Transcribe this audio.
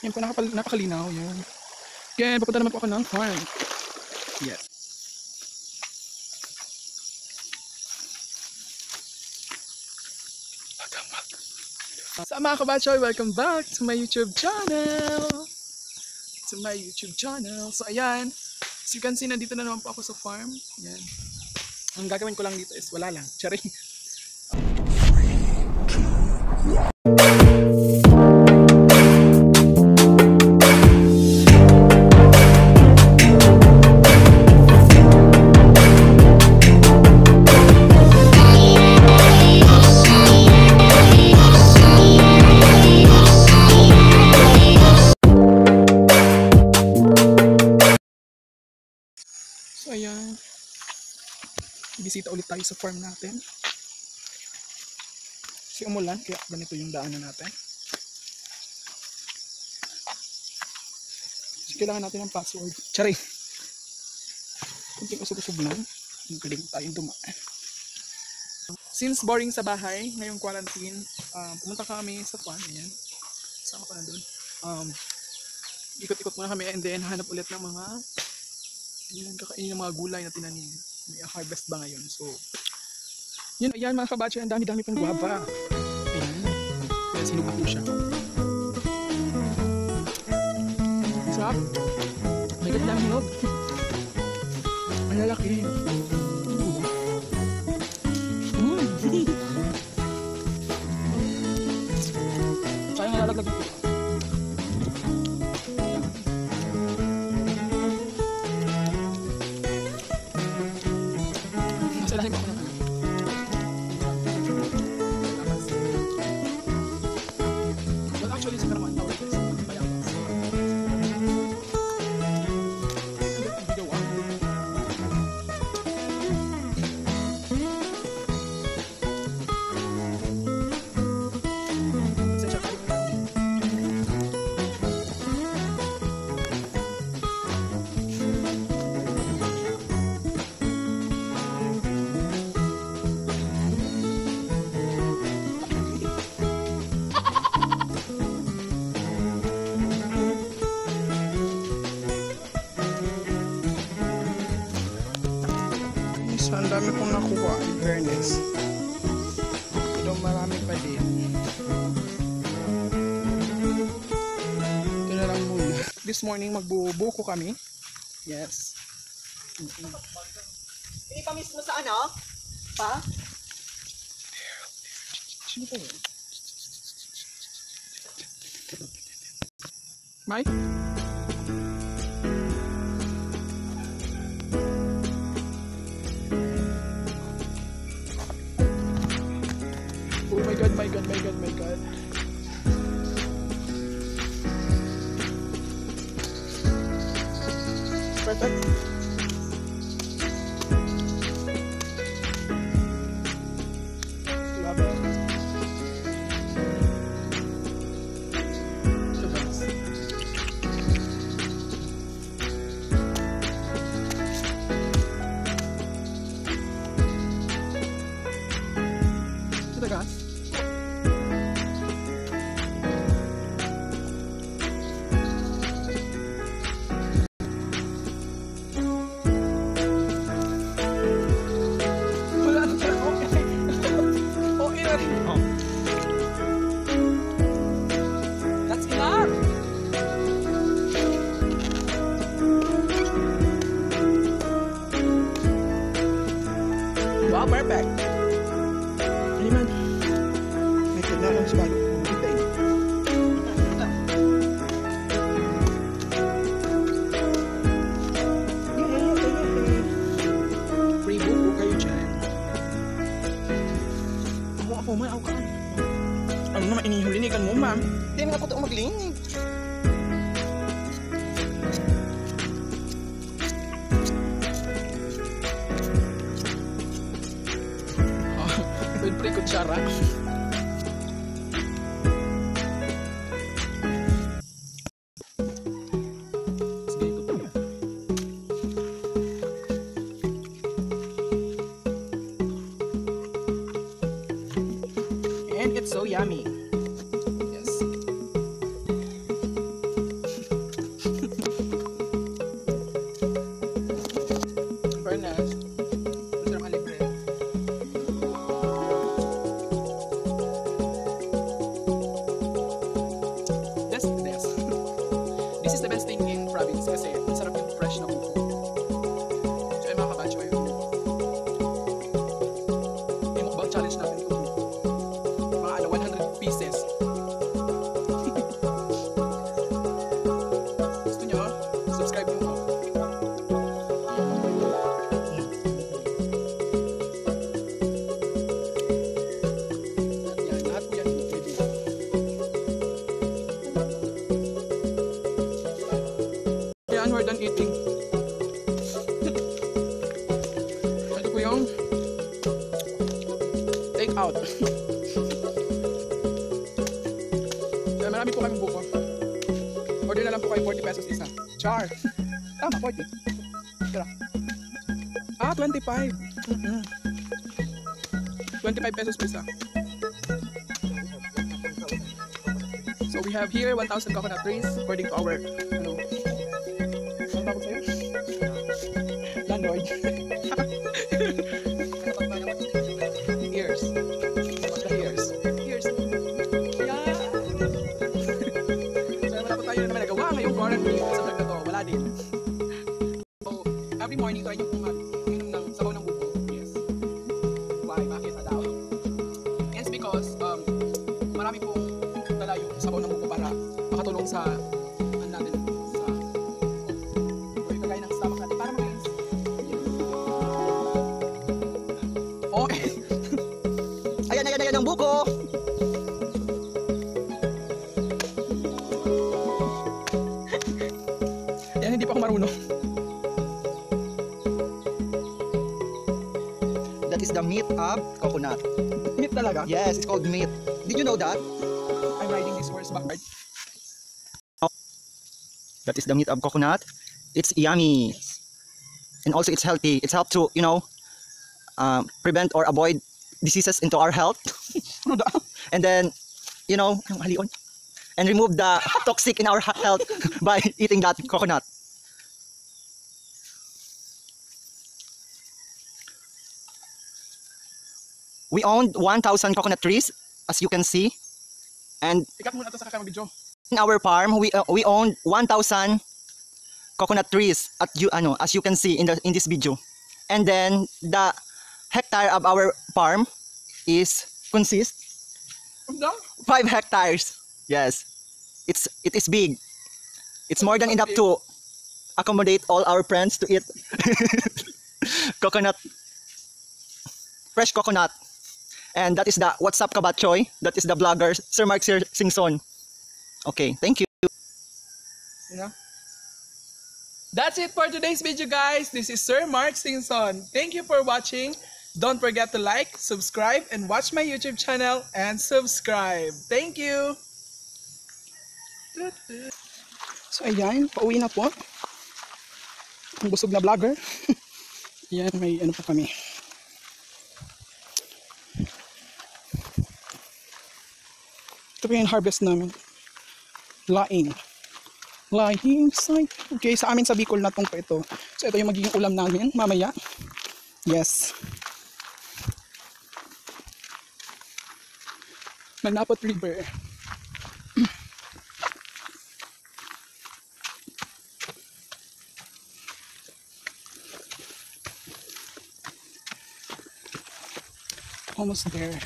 Yan po, napakalinaw. Yan. Again, papunta naman po ako ng farm. Yes. So mga kabatchoy, welcome back to my YouTube channel. So ayan, as you can see, nandito na naman po ako sa farm. Yan. Ang gagawin ko lang dito is wala lang. Charing. So ayan, bisita ulit tayo sa farm natin. Kasi umulan, kaya ganito yung daanan natin. Kasi kailangan natin ng password. Charing! Kunting usog-usog lang, galing tayong dumaan. Since boring sa bahay, ngayong quarantine, pumunta kami sa farm. Ayan, sama ko na dun. Ikot-ikot muna kami and then hanap ulit ng mga kakainin ng mga gulay na tinanim. May harvest ba ngayon? So, yun, ayan mga kabatcho, ang dami-dami pong guwaba. Ayan. Ayan, sinuka po siya. Sarap. May ganda ng hinog. Ang lalaki. Sayang nalalaglag ito. Ilalim ako ng ano. Well, actually, sa karaman tawag ko sa bayabas. Ang video So, ang dami kong nakuha, in fairness. Pero marami pa din. Ito na lang muna. This morning, magbubuko kami. Yes. Hindi pa mismo sa ano? Pa? Sino po yun? Mike? Oh my god, my god, my god, my god. Perfect. Love it. So nice. To the gas. That's enough. Wow, perfect. Ano man? May kailangan sa bago. Free buko kayo dyan. Ako, may ako ka. Ano naman inihulinigan mo, ma'am? Hindi nga po ito maglinig. With pre-kutsara. Sige, ito pa. And it's so yummy. Yes. promise kasi masarap yung fresh na buko. So ayun mga kabatch, ayun. Yung mukbang challenge natin ito. Mga 100 pieces. Gusto nyo? Subscribe nyo ako. Yan, lahat po yan. Pwede. Kaya we're done eating. Ito po yung take out. Kaya marami po kami buko. Order na lang po kayo 40 pesos isa. Char! Tama, 40. Tira. 25. 25 pesos po isa. So we have here 1,000 coconut trees according to our ano. Ano ba ko sa'yo? Landlord. Ears. What's the ears? Ears. Yeah. So wala po tayo na naman nagawa ngayong quarantine sa vlog na to. Wala din. So every morning try nyo po mag-inom ng sabaw ng buko. Yes. Why? Bakit? Adaw? Yes, because marami pong dala yung sabaw ng buko para makatulong sa ano natin sa kagaya ng stomach natin para mag-ins. Okay. Ayan ang buko. Yan, hindi pa ako marunong. That is the meat of coconut. Meat talaga. Yes, it's called meat. Did you know that? I'm riding these words backward. That is the meat of coconut. It's yummy. And also it's healthy. It's helped to, prevent or avoid diseases into our health. And then, and remove the toxic in our health by eating that coconut. We owned 1,000 coconut trees, as you can see. And Ikat muna ito sa kakang video. in our farm, we owned 1,000 coconut trees as you can see in this video. And then the hectare of our farm consists Ang dam. 5 hectares. Yes, it is big. It's more than enough to accommodate all our friends to eat coconut, fresh coconut. And that is the What's Up Kabatchoy. That is the vlogger Sir Mark Singson. Okay, thank you. Yeah. That's it for today's video, guys. This is Sir Mark Singson. Thank you for watching. Don't forget to like, subscribe, and watch my YouTube channel and subscribe. Thank you. So ayan, pauwi na po. Ang busog na vlogger. Ayan, may ano pa kami. Ito po yung harvest namin. Laing site. Okay, sa amin sa Bicol na tong po ito. So ito yung magiging ulam namin mamaya. Yes. Manapot River. Almost there.